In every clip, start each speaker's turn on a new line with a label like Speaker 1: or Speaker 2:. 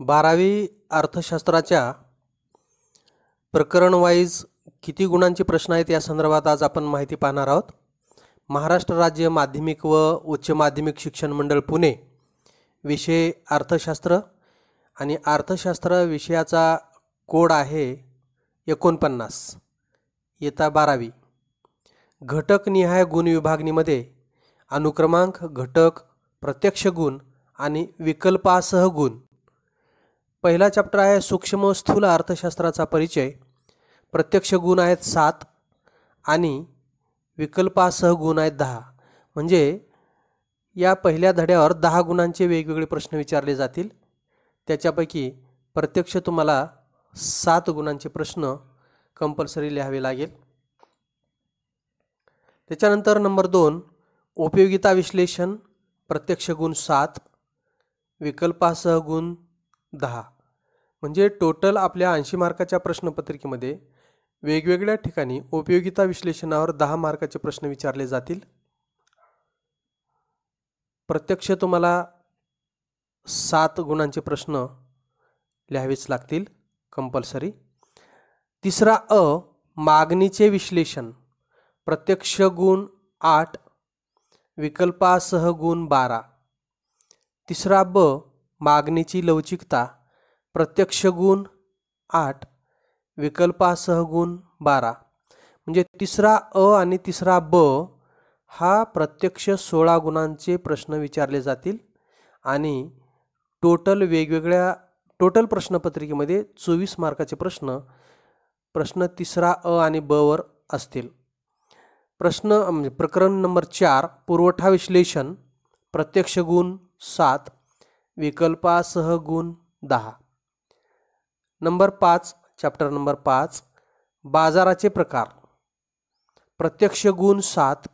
Speaker 1: 12वी अर्थशास्त्राच्या प्रकरण वाईज किती गुणांचे प्रश्न आहेत या संदर्भात आज आपण माहिती पाहणार आहोत। महाराष्ट्र राज्य माध्यमिक व उच्च माध्यमिक शिक्षण मंडळ पुणे विषय अर्थशास्त्र आणि अर्थशास्त्र विषयाचा कोड आहे 49। इयत्ता 12वी। घटकनिहाय गुण विभागणीमध्ये अनुक्रमांक, घटक, प्रत्यक्ष गुण आणि विकल्पासह गुण। पहिला चॅप्टर आहे सूक्ष्म व स्थूल अर्थशास्त्राचा परिचय। प्रत्यक्ष गुण आहेत 7 आणि विकल्पासह गुण आहेत 10। म्हणजे या पहिल्या धड्यावर 10 गुणांचे वेगवेगळे प्रश्न विचारले जातील। त्याच्यापैकी प्रत्यक्ष तुम्हाला 7 गुणांचे प्रश्न कंपल्सरी लिहावे लागेल। त्याच्यानंतर नंबर 2 उपयोगिता विश्लेषण। प्रत्यक्ष गुण 7, विकल्पासह गुण 10। म्हणजे टोटल आपल्या 80 मार्काच्या प्रश्नपत्रिकेमध्ये वेगवेगळ्या ठिकाणी उपयोगिता विश्लेषणावर 10 मार्काचे प्रश्न विचारले जातील। प्रत्यक्ष तुम्हाला 7 गुणांचे प्रश्न लिहावेच लागतील कंपल्सरी। तिसरा अ मागणीचे विश्लेषण। प्रत्यक्ष गुण 8, विकल्पासह गुण 12। तिसरा ब मागणीची लवचिकता। प्रत्यक्ष गुण 8, विकल्पासह गुण 12। म्हणजे तिसरा अ आणि तिसरा ब हा प्रत्यक्ष 16 गुणांचे प्रश्न विचारले जातील आणि टोटल प्रश्नपत्रिकेमध्ये 24 मार्काचे प्रश्न तिसरा अ आणि ब वर असतील। प्रकरण नंबर 4 पुरवठा विश्लेषण। प्रत्यक्ष गुण 7, विकल्पासह गुण 10। नंबर 5 चॅप्टर नंबर 5 बाजाराचे प्रकार। प्रत्यक्ष गुण 7,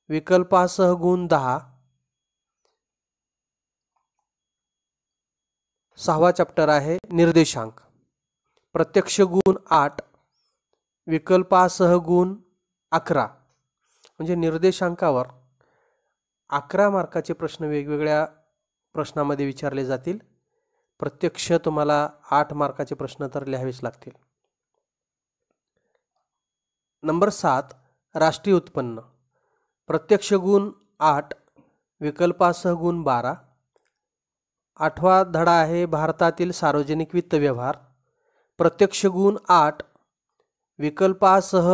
Speaker 1: विकल्पासह गुण 10। 6वा चॅप्टर आहे निर्देशांक। प्रत्यक्ष गुण 8, विकल्पासह गुण 11। म्हणजे निर्देशांकावर 11 मार्काचे प्रश्न वेगवेगळ्या प्रश्नामध्ये विचारले जातील। प्रत्यक्ष तुम्हाला 8 मार्काचे प्रश्न तर लिहावेच लागतील। नंबर 7 राष्ट्रीय उत्पन्न। प्रत्यक्ष गुण 8, विकल्पासह गुण 12। 8वा धडा आहे भारतातील सार्वजनिक वित्त व्यवहार। प्रत्यक्ष गुण 8, विकल्पासह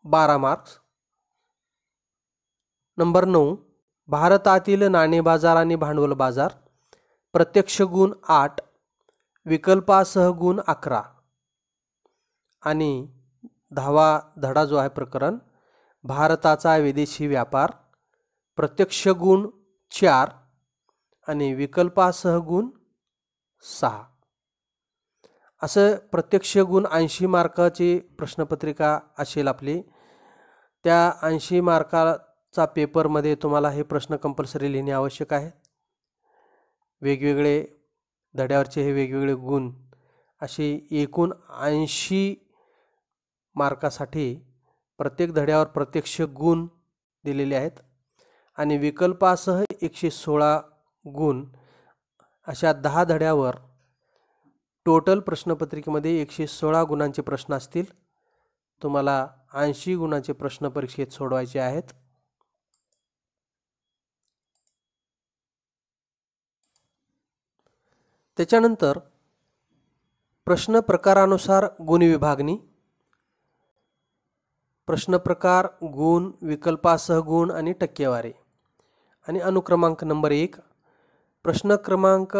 Speaker 1: 12 मार्क्स। नंबर 9 भारतातील नाणे बाजार आणि भांडवल बाजार। प्रत्यक्ष गुण 8, विकल्पासह गुण 11। आणि 10वा धडा जो आहे प्रकरण भारताचा विदेशी व्यापार। प्रत्यक्ष गुण 4 आणि विकल्पासह गुण 6। असं प्रत्यक्ष गुण 80 मार्काची प्रश्नपत्रिका असेल आपली। त्या 80 मार्काचा पेपरमध्ये तुम्हाला हे प्रश्न कंपल्सरी लिहिणे आवश्यक आहे। वेगवेगळे धड्यावरचे हे वेगवेगळे गुण असे एकूण 80 मार्कासाठी प्रत्येक धड्यावर प्रत्यक्ष गुण दिलेले आहेत आणि विकल्पासह 116 गुण। अशा 10 धड्यावर टोटल प्रश्नपत्रिकेमध्ये 116 गुणांचे प्रश्न असतील। तुम्हाला 80 गुणांचे प्रश्न परीक्षेत सोडवायचे आहेत। त्याच्यानंतर प्रश्न प्रकारानुसार गुण विभागणी। प्रश्न प्रकार, गुण, विकल्पासह गुण आणि टक्केवारी। आणि अनुक्रमांक नंबर 1 प्रश्न क्रमांक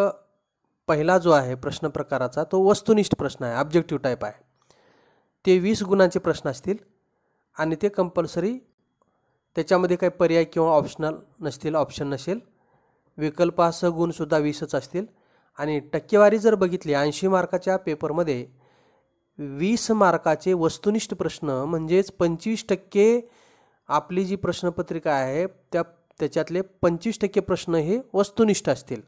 Speaker 1: पहिला जो आहे प्रश्न प्रकाराचा तो वस्तुनिष्ठ प्रश्न आहे, ऑब्जेक्टिव्ह टाईप आहे। ते 20 गुणांचे प्रश्न असतील आणि ते कंपल्सरी त्याच्यामध्ये काही पर्याय किंवा ऑप्शनल नसतील, ऑप्शन नसेल। विकल्पासह गुणसुद्धा 20च असतील। आणि टक्केवारी जर बघितली 80 मार्काच्या पेपरमध्ये 20 मार्काचे वस्तुनिष्ठ प्रश्न म्हणजेच 25% आपली जी प्रश्नपत्रिका आहे त्याच्यातले 25% प्रश्न हे वस्तुनिष्ठ असतील।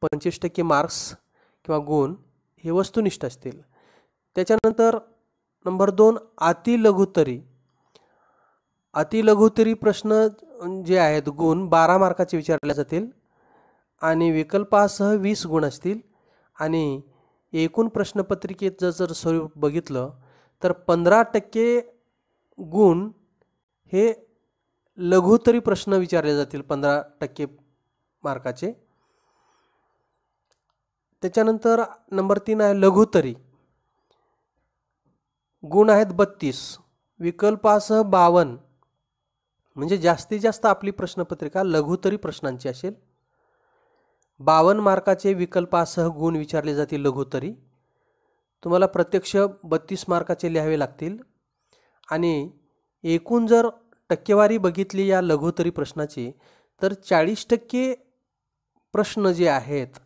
Speaker 1: 25% मार्क्स किंवा गुण हे वस्तुनिष्ठ असतील। त्याच्यानंतर नंबर 2 अतिलघुतरी प्रश्न जे आहेत गुण 12 मार्काचे विचारले जातील आणि विकल्पासह 20 गुण असतील आणि एकूण प्रश्नपत्रिकेचं जर स्वरूप बघितलं तर 15% गुण हे लघुतरी प्रश्न विचारले जातील 15% मार्काचे. त्याच्यानंतर नंबर 3 आहे लघुतरी. गुण आहेत 32, विकल्पासह 52. म्हणजे जास्तीत जास्त आपली प्रश्नपत्रिका लघुतरी प्रश्नांची असेल. 52 मार्काचे विकल्पासह गुण विचारले जातील लघुतरी. तुम्हाला प्रत्यक्ष 32 मार्काचे लिहावे लागतील आणि एकूण जर टक्केवारी बघितली या लघुतरी प्रश्नाची तर 40% प्रश्न जे आहेत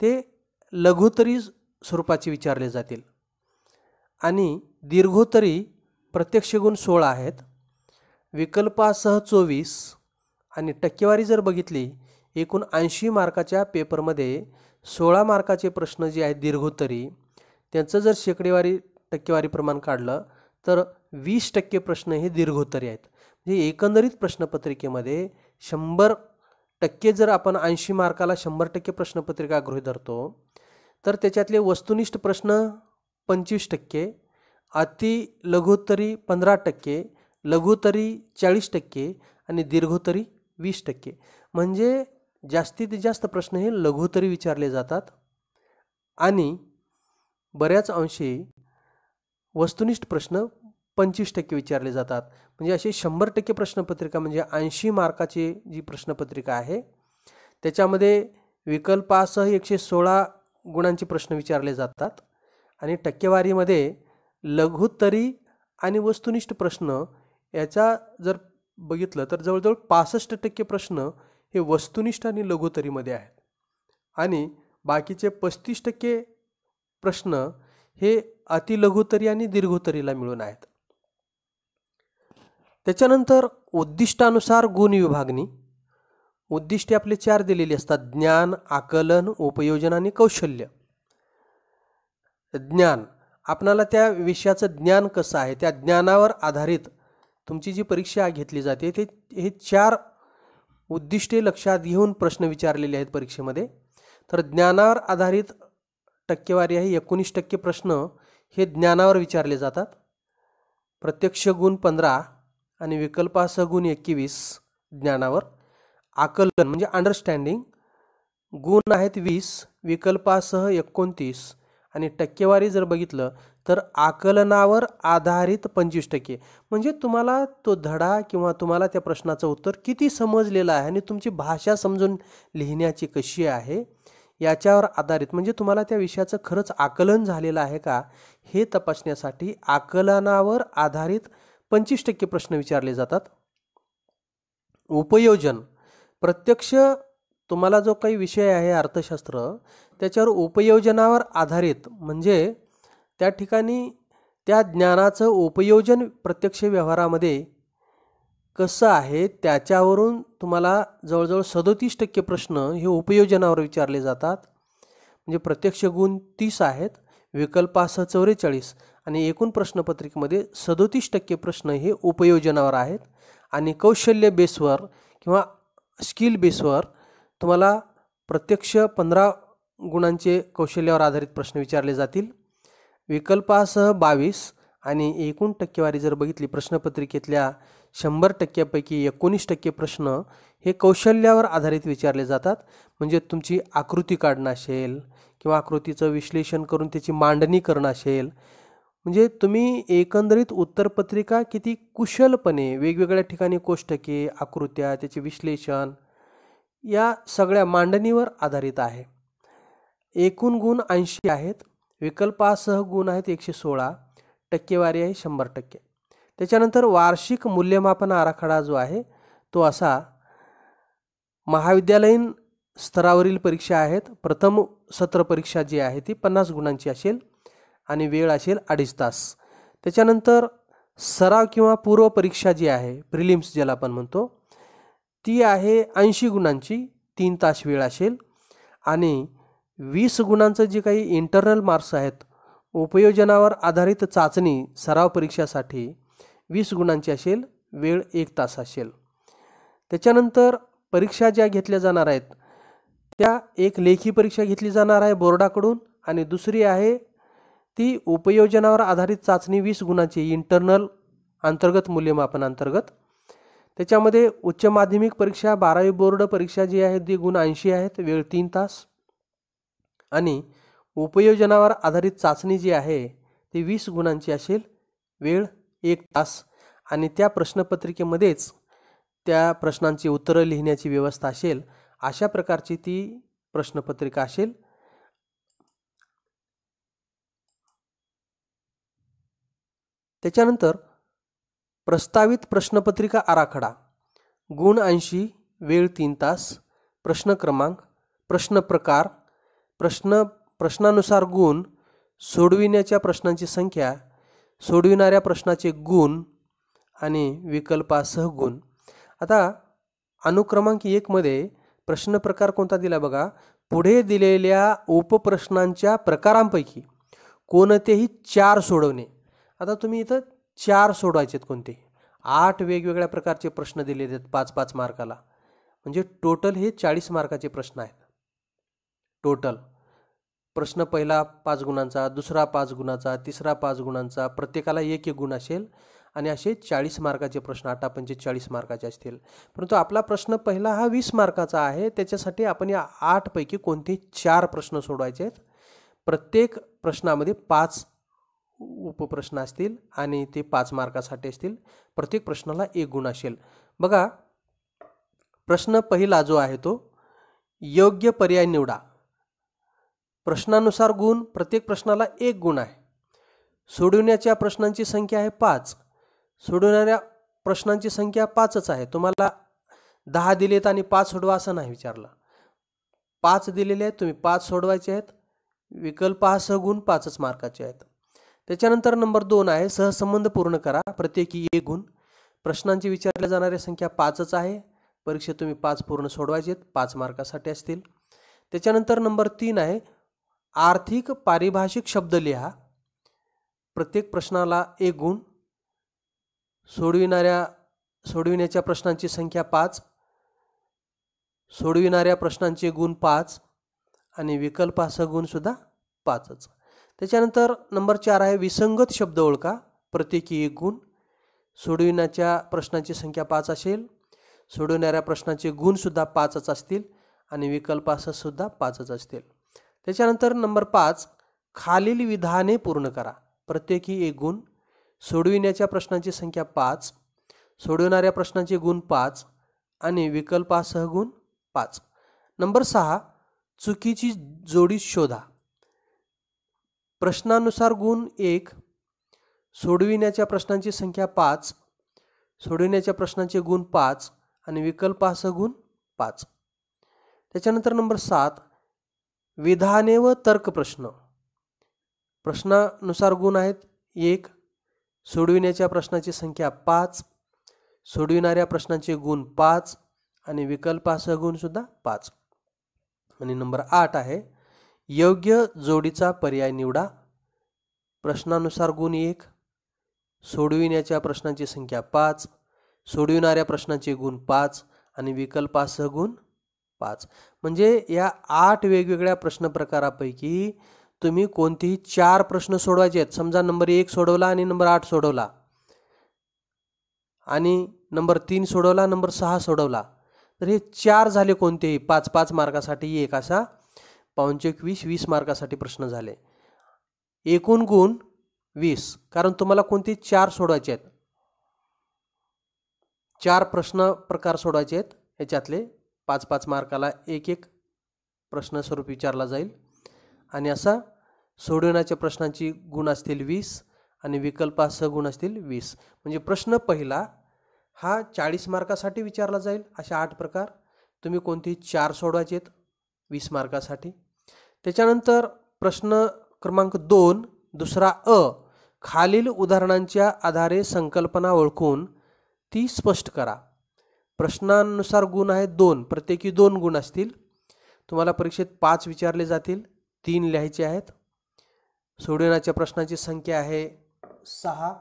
Speaker 1: ते लघुतरी स्वरूपाचे विचारले जातील आणि दीर्घोत्तरी प्रत्यक्ष गुण 16 आहेत, विकल्पासह 24. आणि टक्केवारी जर बघितली एकूण 80 मार्काच्या पेपरमध्ये 16 मार्काचे प्रश्न जे आहेत दीर्घोत्तरी त्यांचं जर शेकडेवारी टक्केवारी प्रमाण काढलं तर 20% प्रश्न हे दीर्घोत्तरी आहेत. म्हणजे एकंदरीत प्रश्नपत्रिकेमध्ये 100% जर आपण 80 मार्काला 100% प्रश्नपत्रिका गृहीत धरतो तर त्याच्यातले वस्तुनिष्ठ प्रश्न 25%, अति लघुत्तरी 15%, लघुतरी 40% आणि दीर्घोत्तरी 20%. म्हणजे जास्तीत जास्त प्रश्न हे लघुतरी विचारले जातात आणि बऱ्याच अंशी वस्तुनिष्ठ प्रश्न 25% विचारले जातात. म्हणजे असे 100% प्रश्नपत्रिका म्हणजे 80 मार्काची जी प्रश्नपत्रिका आहे त्याच्यामध्ये विकल्पासह 116 गुणांचे प्रश्न विचारले जातात आणि टक्केवारीमध्ये लघुतरी आणि वस्तुनिष्ठ प्रश्न याचा जर बघितलं तर जवळजवळ 65% प्रश्न हे वस्तुनिष्ठ आणि लघुतरीमध्ये आहेत आणि बाकीचे 35% प्रश्न हे अतिलघुतरी आणि दीर्घोत्तरीला मिळून आहेत. त्याच्यानंतर उद्दिष्टानुसार गुण विभागणी. उद्दिष्टे आपले 4 दिलेली असतात: ज्ञान, आकलन, उपयोजन आणि कौशल्य. ज्ञान, आपणाला त्या विषयाचं ज्ञान कसं आहे त्या ज्ञानावर आधारित तुमची जी परीक्षा घेतली जाते ते हे 4 उद्दिष्टे लक्षात घेऊन प्रश्न विचारलेले आहेत परीक्षेमध्ये. तर ज्ञानावर आधारित टक्केवारी आहे 19% प्रश्न हे ज्ञानावर विचारले जातात. प्रत्यक्ष गुण 15 आणि विकल्पासह गुण 21 ज्ञानावर. आकलन म्हणजे अंडरस्टँडिंग गुण आहेत 20, विकल्पासह 29 आणि टक्केवारी जर बघितलं तर आकलनावर आधारित 25%. म्हणजे तुम्हाला तो धडा किंवा तुम्हाला त्या प्रश्नाचं उत्तर किती समजलेलं आहे आणि तुमची भाषा समजून लिहिण्याची कशी आहे याच्यावर आधारित, म्हणजे तुम्हाला त्या विषयाचं खरंच आकलन झालेलं आहे का हे तपासण्यासाठी आकलनावर आधारित 25% प्रश्न विचारले जातात. उपयोजन, प्रत्यक्ष तुम्हाला जो काही विषय आहे अर्थशास्त्र त्याच्यावर उपयोजनावर आधारित म्हणजे त्या ठिकाणी त्या ज्ञानाचं उपयोजन प्रत्यक्ष व्यवहारामध्ये कसं आहे त्याच्यावरून तुम्हाला जवळजवळ 37% प्रश्न हे उपयोजनावर विचारले जातात. म्हणजे प्रत्यक्ष गुण 30 आहेत, विकल्पासह 44 आणि एकूण प्रश्नपत्रिकेमध्ये 37% प्रश्न हे उपयोजनावर आहेत. आणि कौशल्य बेसवर किंवा स्किल बेसवर तुम्हाला प्रत्यक्ष 15 गुणांचे कौशल्यावर आधारित प्रश्न विचारले जातील, विकल्पासह 22 आणि एकूण टक्केवारी जर बघितली प्रश्नपत्रिकेतल्या 100% पैकी 19% प्रश्न हे कौशल्यावर आधारित विचारले जातात. म्हणजे तुमची आकृती काढणं असेल किंवा आकृतीचं विश्लेषण करून त्याची मांडणी करणं असेल, म्हणजे तुम्ही एकंदरीत उत्तरपत्रिका किती कुशलपणे वेगवेगळ्या ठिकाणी कोष्टके, आकृत्या, त्याचे विश्लेषण या सगळ्या मांडणीवर आधारित आहे. एकूण गुण 80 आहेत, विकल्पासह गुण आहेत 116, टक्केवारी आहे 100%. त्याच्यानंतर वार्षिक मूल्यमापन आराखडा जो आहे तो असा: महाविद्यालयीन स्तरावरील परीक्षा आहेत. प्रथम सत्र परीक्षा जी आहे ती 50 गुणांची असेल आणि वेळ असेल 2.5 तास. त्याच्यानंतर सराव किंवा पूर्व परीक्षा जी आहे प्रिलिम्स ज्याला आपण म्हणतो ती आहे 80 गुणांची, 3 तास वेळ असेल. आणि 20 गुणांचं जे काही इंटरनल मार्क्स आहेत उपयोजनावर आधारित चाचणी सराव परीक्षासाठी 20 गुणांची असेल, वेळ 1 तास असेल. त्याच्यानंतर परीक्षा ज्या घेतल्या जाणार आहेत त्या एक लेखी परीक्षा घेतली जाणार आहे बोर्डाकडून आणि दुसरी आहे ती उपयोजनावर आधारित चाचणी 20 गुणांची इंटरनल अंतर्गत मूल्यमापन अंतर्गत. त्याच्यामध्ये उच्च माध्यमिक परीक्षा 12वी बोर्ड परीक्षा जी आहे ती गुण 80 आहेत, वेळ 3 तास. आणि उपयोजनावर आधारित चाचणी जी आहे ती 20 गुणांची असेल, वेळ 1 तास. आणि त्या प्रश्नपत्रिकेमध्येच त्या प्रश्नांची उत्तरं लिहिण्याची व्यवस्था असेल. अशा प्रकारची ती प्रश्नपत्रिका असेल. त्याच्यानंतर प्रस्तावित प्रश्नपत्रिका आराखडा गुण 80, वेळ 3 तास. प्रश्न क्रमांक, प्रश्न प्रकार, प्रश्नानुसार गुण, सोडविण्याच्या प्रश्नांची संख्या, सोडविणाऱ्या प्रश्नाचे गुण आणि विकल्पासह गुण. आता अनुक्रमांक 1 मध्ये प्रश्न प्रकार कोणता दिला बघा. पुढे दिलेल्या उपप्रश्नांच्या प्रकारांपैकी कोणतेही 4 सोडवणे. आता तुम्ही इथं 4 सोडवायचे आहेत. कोणते 8 वेगवेगळ्या प्रकारचे प्रश्न दिलेले आहेत 5-5 मार्काला. म्हणजे टोटल हे 40 मार्काचे प्रश्न आहेत. टोटल प्रश्न पहिला 5 गुणांचा, दुसरा 5 गुणांचा, तिसरा 5 गुणांचा, प्रत्येकाला 1-1 गुण असेल आणि असे 40 मार्काचे प्रश्न 8-5 40 मार्काचे असतील. परंतु आपला प्रश्न पहिला हा 20 मार्काचा आहे. त्याच्यासाठी आपण या 8 पैकी कोणते 4 प्रश्न सोडवायचे आहेत. प्रत्येक प्रश्नामध्ये 5 उपप्रश्न असतील आणि ते 5 मार्कासाठी असतील. प्रत्येक प्रश्नाला 1 गुण असेल. बघा प्रश्न पहिला जो आहे तो योग्य पर्याय निवडा. प्रश्नानुसार गुण, प्रत्येक प्रश्नाला 1 गुण आहे. सोडविण्याच्या प्रश्नांची संख्या आहे 5. सोडवणाऱ्या प्रश्नांची संख्या 5च आहे. तुम्हाला 10 दिलेत आणि 5 सोडवा असं नाही विचारलं. 5 दिलेले आहेत, तुम्ही 5 सोडवायचे आहेत. विकल्पासह गुण 5च मार्काचे आहेत. त्याच्यानंतर नंबर 2 आहे सहसंबंध पूर्ण करा, प्रत्येकी 1 गुण. प्रश्नांची विचारल्या जाणारी संख्या 5च आहे. परीक्षेत तुम्ही 5 पूर्ण सोडवायचे आहेत, 5 मार्कासाठी असतील. त्याच्यानंतर नंबर 3 आहे आर्थिक पारिभाषिक शब्द लिहा, प्रत्येक प्रश्नाला 1 गुण. सोडविण्याच्या प्रश्नांची संख्या 5, सोडविणाऱ्या प्रश्नांचे गुण 5 आणि विकल्पासह गुण सुद्धा 5च. त्याच्यानंतर नंबर 4 आहे विसंगत शब्द ओळखा, प्रत्येकी 1 गुण. सोडविण्याच्या प्रश्नांची संख्या 5 असेल, सोडविणाऱ्या प्रश्नांचे गुण सुद्धा 5च असतील आणि विकल्पासह सुद्धा 5च असतील. त्याच्यानंतर नंबर 5 खालील विधाने पूर्ण करा, प्रत्येकी 1 गुण. सोडविण्याच्या प्रश्नांची संख्या 5, सोडविणाऱ्या प्रश्नांचे गुण 5 आणि विकल्पासह गुण 5. नंबर 6 चुकीची जोडी शोधा, प्रश्नानुसार गुण 1, सोडविण्याच्या प्रश्नांची संख्या 5, सोडविण्याच्या प्रश्नांचे गुण 5 आणि विकल्पासह गुण 5. त्याच्यानंतर नंबर 7 विधाने व तर्क प्रश्न, प्रश्नानुसार गुण आहेत 1, सोडविण्याच्या प्रश्नाची संख्या 5, सोडविणाऱ्या प्रश्नांचे गुण 5 आणि विकल्पासह गुण सुद्धा 5. आणि नंबर 8 आहे योग्य जोडीचा पर्याय निवडा, प्रश्नानुसार गुण 1, सोडविण्याच्या प्रश्नांची संख्या 5, सोडविणाऱ्या प्रश्नांचे गुण 5 आणि विकल्पासह गुण 5. म्हणजे या 8 वेगवेगळ्या प्रश्न प्रकारापैकी तुम्ही कोणतेही 4 प्रश्न सोडवायचे आहेत. समजा नंबर 1 सोडवला आणि नंबर 8 सोडवला आणि नंबर 3 सोडवला, नंबर 6 सोडवला, तर हे 4 झाले कोणतेही 5-5 मार्कासाठी. एक असा 5-20 मार्कासाठी प्रश्न झाले. एकूण गुण 20, कारण तुम्हाला कोणते 4 सोडवायचे आहेत. 4 प्रश्न प्रकार सोडवायचे आहेत. याच्यातले 5-5 मार्काला 1-1 प्रश्न स्वरूप विचारला जाईल आणि असा सोडवण्याच्या प्रश्नांची गुण असतील 20 आणि विकल्पासह गुण असतील 20. म्हणजे प्रश्न पहिला हा 40 मार्कासाठी विचारला जाईल. अशा 8 प्रकार तुम्ही कोणतेही 4 सोडवायचे आहेत 20 मार्कासाठी. त्याच्यानंतर प्रश्न क्रमांक 2 दुसरा अ, खालील उदाहरणांच्या आधारे संकल्पना ओळखून ती स्पष्ट करा. प्रश्नानुसार गुण आहेत 2, प्रत्येकी 2 गुण असतील. तुम्हाला परीक्षेत 5 विचारले जातील, 3 लिहायचे आहेत. सोडवण्याच्या प्रश्नाची संख्या आहे 6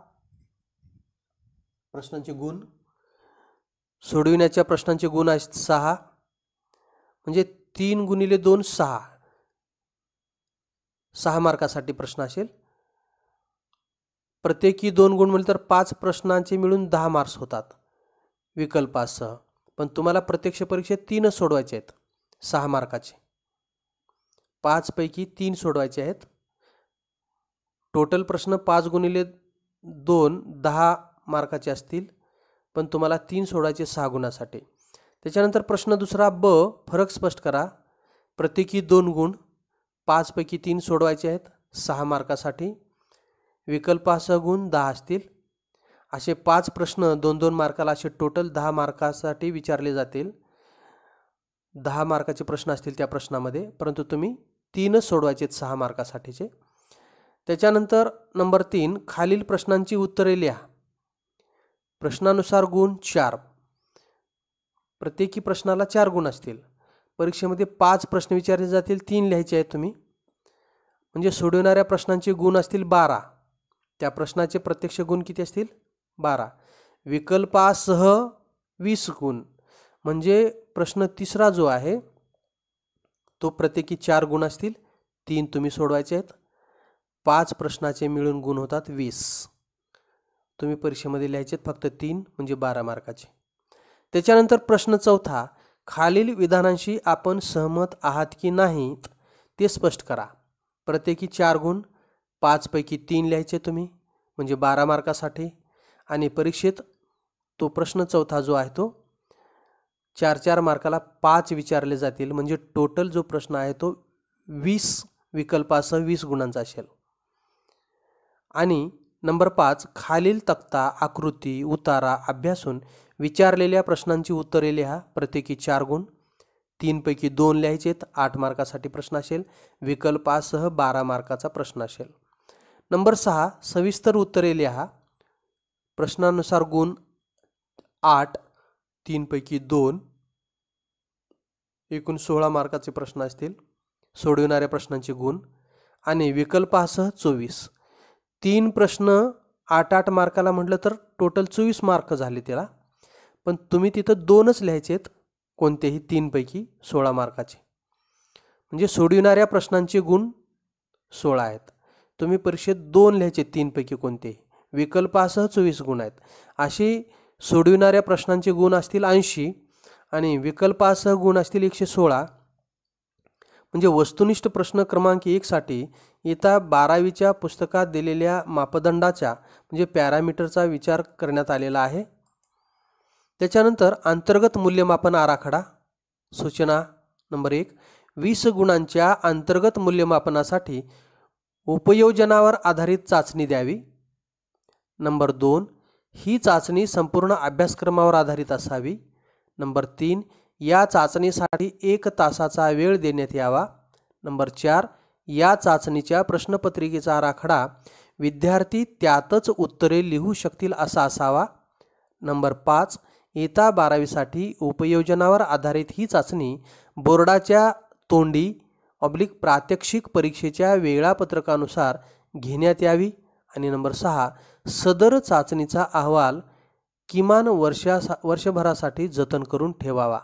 Speaker 1: प्रश्नांचे गुण, सोडविण्याच्या प्रश्नांचे गुण आहेत 6. म्हणजे 3 गुणिले 2 6, 6 मार्कासाठी प्रश्न असेल. प्रत्येकी 2 गुण म्हटलं तर 5 प्रश्नांचे मिळून 10 मार्क्स होतात विकल्पासह. पण तुम्हाला प्रत्यक्ष परीक्षेत 3च सोडवायचे आहेत 6 मार्काचे. 5 पैकी 3 सोडवायचे आहेत. टोटल प्रश्न 5 गुणिले 2 10 मार्काचे असतील, पण तुम्हाला 3 सोडवायचे 6 गुणासाठी. त्याच्यानंतर प्रश्न दुसरा ब, फरक स्पष्ट करा. प्रत्येकी 2 गुण, 5 पैकी 3 सोडवायचे आहेत 6 मार्कासाठी. विकल्पासह गुण 10 असतील. असे 5 प्रश्न 2-2 मार्काला असे टोटल 10 मार्कासाठी विचारले जातील. 10 मार्काचे प्रश्न असतील त्या प्रश्नामध्ये, परंतु तुम्ही 3च सोडवायचे 6 मार्कासाठीचे. त्याच्यानंतर नंबर 3, खालील प्रश्नांची उत्तरे लिहा. प्रश्नानुसार गुण 4. प्रत्येकी प्रश्नाला 4 गुण असतील. परीक्षेमध्ये 5 प्रश्न विचारले जातील, 3 लिहायचे आहेत तुम्ही. म्हणजे सोडवणाऱ्या प्रश्नांचे गुण असतील 12. त्या प्रश्नाचे प्रत्यक्ष गुण किती असतील? 12. विकल्पासह 20 गुण. म्हणजे प्रश्न तिसरा जो आहे तो प्रत्येकी 4 गुण असतील, 3 तुम्ही सोडवायचे आहेत. 5 प्रश्नाचे मिळून गुण होतात 20. तुम्ही परीक्षेमध्ये लिहायचे फक्त 3, म्हणजे 12 मार्काचे. त्याच्यानंतर प्रश्न चौथा, खालील विधानांशी आपण सहमत आहात की नाहीत ते स्पष्ट करा. प्रत्येकी 4 गुण, 5 पैकी 3 लिहायचे तुम्ही, म्हणजे 12 मार्कासाठी. आणि परीक्षेत तो प्रश्न चौथा जो आहे तो 4-4 मार्काला 5 विचारले जातील. म्हणजे टोटल जो प्रश्न आहे तो 20 विकल्पासह 20 गुणांचा असेल. आणि नंबर 5, खालील तक्ता, आकृती, उतारा अभ्यासून विचारलेल्या प्रश्नांची उत्तरे लिहा. प्रत्येकी 4 गुण, 3 पैकी 2 लिहायचेत, 8 मार्कासाठी प्रश्न असेल. विकल्पासह 12 मार्काचा प्रश्न असेल. नंबर 6, सविस्तर उत्तरे लिहा. प्रश्नानुसार गुण 8, 3 पैकी 2, एकूण 16 मार्काचे प्रश्न असतील. सोडविणाऱ्या प्रश्नांचे गुण आणि विकल्पासह 24. 3 प्रश्न 8-8 मार्काला म्हटलं तर टोटल 24 मार्क झाले त्याला. पण तुम्ही तिथं 2च लिहायचेत, कोणतेही 3 पैकी 16 मार्काचे. म्हणजे सोडविणाऱ्या प्रश्नांचे गुण 16 आहेत. तुम्ही परीक्षेत 2 लिहायचे 3 पैकी कोणतेही. विकल्पासह 24 गुण आहेत. अशी सोडविणाऱ्या प्रश्नांचे गुण असतील 80 आणि विकल्पासह गुण असतील 116. म्हणजे वस्तुनिष्ठ प्रश्न क्रमांक 1 साठी इयत्ता 12वीच्या पुस्तकात दिलेल्या मापदंडाचा म्हणजे पॅरामीटरचा विचार करण्यात आलेला आहे. त्याच्यानंतर अंतर्गत मूल्यमापन आराखडा. सूचना नंबर 1, 20 गुणांच्या अंतर्गत मूल्यमापनासाठी उपयोजनावर आधारित चाचणी द्यावी. नंबर 2, ही चाचणी संपूर्ण अभ्यासक्रमावर आधारित असावी. नंबर 3, या चाचणीसाठी 1 तासाचा वेळ देण्यात यावा. नंबर 4, या चाचणीच्या प्रश्नपत्रिकेचा आराखडा विद्यार्थी त्यातच उत्तरे लिहू शकतील असा असावा. नंबर 5, इयत्ता 12वीसाठी उपयोजनावर आधारित ही चाचणी बोर्डाच्या तोंडी प्रात्यक्षिक परीक्षेच्या वेळापत्रकानुसार घेण्यात यावी. आणि नंबर 6, सदर चाचणीचा अहवाल किमान वर्षभरासाठी जतन करून ठेवावा.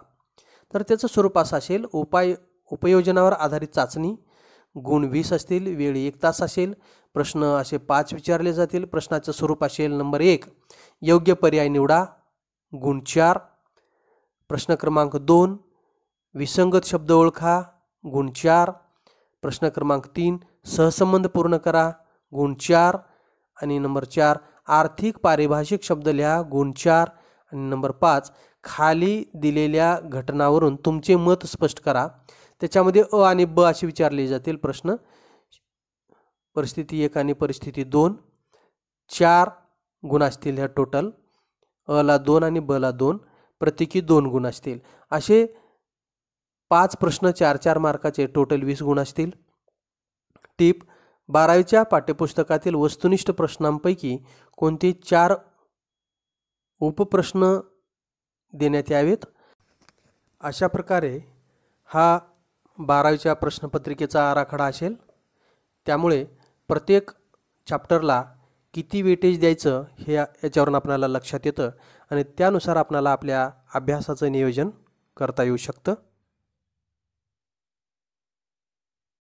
Speaker 1: तर त्याचं स्वरूप असं असेल, उपयोजनावर आधारित चाचणी, गुण 20 असतील, वेळ 1 तास असेल, प्रश्न असे 5 विचारले जातील. प्रश्नाचं स्वरूप असेल नंबर 1, योग्य पर्याय निवडा, गुण 4. प्रश्न क्रमांक 2, विसंगत शब्द ओळखा, गुण 4. प्रश्न क्रमांक 3, सहसंबंध पूर्ण करा, गुण 4. आणि नंबर 4, आर्थिक पारिभाषिक शब्द लिहा, गुण 4. आणि नंबर 5, खाली दिलेल्या घटनावरून तुमचे मत स्पष्ट करा. त्याच्यामध्ये अ आणि ब असे विचारले जातील प्रश्न. परिस्थिती 1 आणि परिस्थिती 2, 4 गुण असतील ह्या टोटल. अ ला 2 आणि ब ला 2, प्रत्येकी 2 गुण असतील. असे 5 प्रश्न 4-4 मार्काचे, टोटल 20 गुण असतील. टिप: 12वीच्या पाठ्यपुस्तकातील वस्तुनिष्ठ प्रश्नांपैकी कोणते 4 उपप्रश्न देण्यात यावेत. अशा प्रकारे हा 12वीच्या प्रश्नपत्रिकेचा आराखडा असेल. त्यामुळे प्रत्येक चॅप्टरला किती वेटेज द्यायचं हे याच्यावरून आपल्याला लक्षात येतं आणि त्यानुसार आपल्याला आपल्या अभ्यासाचं नियोजन करता येऊ शकतं.